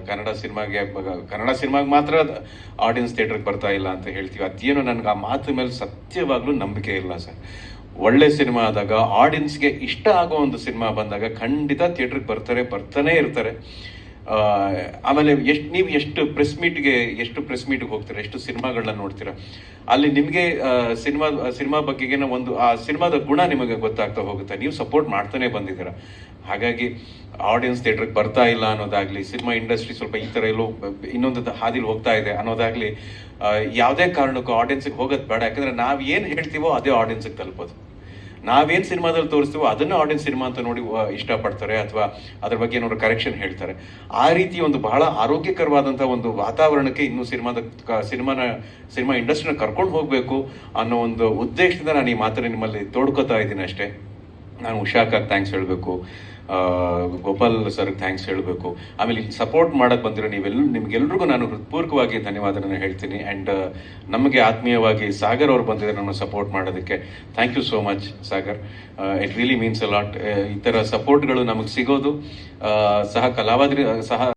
ಕನ್ನಡ ಸಿನಿಮಾಗೆ ಮಾತ್ರ ಆಡಿಯನ್ಸ್ ಥಿಯೇಟ್ರಿಗೆ ಬರ್ತಾ ಇಲ್ಲ ಅಂತ ಹೇಳ್ತೀವಿ. ಅದೇನು ನನಗೆ ಆ ಮಾತು ಮೇಲೆ ಸತ್ಯವಾಗ್ಲೂ ನಂಬಿಕೆ ಇಲ್ಲ ಸರ್. ಒಳ್ಳೆ ಸಿನಿಮಾ ಆದಾಗ, ಆಡಿಯನ್ಸ್ಗೆ ಇಷ್ಟ ಆಗೋ ಒಂದು ಸಿನಿಮಾ ಬಂದಾಗ ಖಂಡಿತ ಥಿಯೇಟ್ರಿಗೆ ಬರ್ತಾನೆ ಇರ್ತಾರೆ. ಆಮೇಲೆ ನೀವು ಎಷ್ಟು ಪ್ರೆಸ್ ಮೀಟ್ಗೆ ಹೋಗ್ತೀರಾ, ಎಷ್ಟು ಸಿನಿಮಾಗಳನ್ನ ನೋಡ್ತೀರಾ, ಅಲ್ಲಿ ನಿಮಗೆ ಸಿನಿಮಾ ಬಗ್ಗೆಗೆ ಒಂದು ಆ ಸಿನಿಮಾದ ಗುಣ ನಿಮಗೆ ಗೊತ್ತಾಗ್ತಾ ಹೋಗುತ್ತೆ. ನೀವು ಸಪೋರ್ಟ್ ಮಾಡ್ತಾನೆ ಬಂದಿದ್ದೀರಾ. ಹಾಗಾಗಿ ಆಡಿಯನ್ಸ್ ಥಿಯೇಟ್ರಿಗೆ ಬರ್ತಾ ಇಲ್ಲ ಅನ್ನೋದಾಗ್ಲಿ, ಸಿನಿಮಾ ಇಂಡಸ್ಟ್ರಿ ಸ್ವಲ್ಪ ಈ ಥರ ಎಲ್ಲೋ ಇನ್ನೊಂದು ಹಾದಿಲಿ ಹೋಗ್ತಾ ಇದೆ ಅನ್ನೋದಾಗ್ಲಿ, ಯಾವುದೇ ಕಾರಣಕ್ಕೂ ಆಡಿಯನ್ಸ್ಗೆ ಹೋಗೋದು ಬೇಡ. ಯಾಕಂದ್ರೆ ನಾವು ಏನು ಹೇಳ್ತೀವೋ ಅದೇ ಆಡಿಯನ್ಸ್ಗೆ ತಲುಪೋದು. ನಾವೇನು ಸಿನಿಮಾದಲ್ಲಿ ತೋರಿಸ್ತೀವೋ ಅದನ್ನು ಆಡಿಯನ್ಸ್ ಸಿನಿಮಾ ಅಂತ ನೋಡಿ ಇಷ್ಟಪಡ್ತಾರೆ, ಅಥವಾ ಅದ್ರ ಬಗ್ಗೆ ಏನಾದ್ರು ಕರೆಕ್ಷನ್ ಹೇಳ್ತಾರೆ. ಆ ರೀತಿ ಒಂದು ಬಹಳ ಆರೋಗ್ಯಕರವಾದಂಥ ಒಂದು ವಾತಾವರಣಕ್ಕೆ ಇನ್ನೂ ಸಿನಿಮಾ ಇಂಡಸ್ಟ್ರಿನ ಕರ್ಕೊಂಡು ಹೋಗಬೇಕು ಅನ್ನೋ ಒಂದು ಉದ್ದೇಶದಿಂದ ನಾನು ಈ ಮಾತನ್ನು ನಿಮ್ಮಲ್ಲಿ ತೋಡ್ಕೋತಾ ಇದ್ದೀನಿ ಅಷ್ಟೇ. ನಾನು ಉಷಾಕಾಗಿ ಥ್ಯಾಂಕ್ಸ್ ಹೇಳಬೇಕು, ಗೋಪಾಲ್ ಸರ್ಗೆ ಥ್ಯಾಂಕ್ಸ್ ಹೇಳಬೇಕು. ಆಮೇಲೆ ಇಲ್ಲಿ ಸಪೋರ್ಟ್ ಮಾಡೋಕ್ಕೆ ಬಂದಿರೋ ನಿಮ್ಗೆಲ್ರಿಗೂ ನಾನು ಹೃತ್ಪೂರ್ವಕವಾಗಿ ಧನ್ಯವಾದನ ಹೇಳ್ತೀನಿ. ಆ್ಯಂಡ್ ನಮಗೆ ಆತ್ಮೀಯವಾಗಿ ಸಾಗರ್ ಅವ್ರು ಬಂದಿದ್ದಾರೆ ನಮ್ಮನ್ನು ಸಪೋರ್ಟ್ ಮಾಡೋದಕ್ಕೆ. Thank you so much Sagar. It really means a lot. ಈ ಥರ ಸಪೋರ್ಟ್ಗಳು ನಮಗೆ ಸಿಗೋದು ಸಹ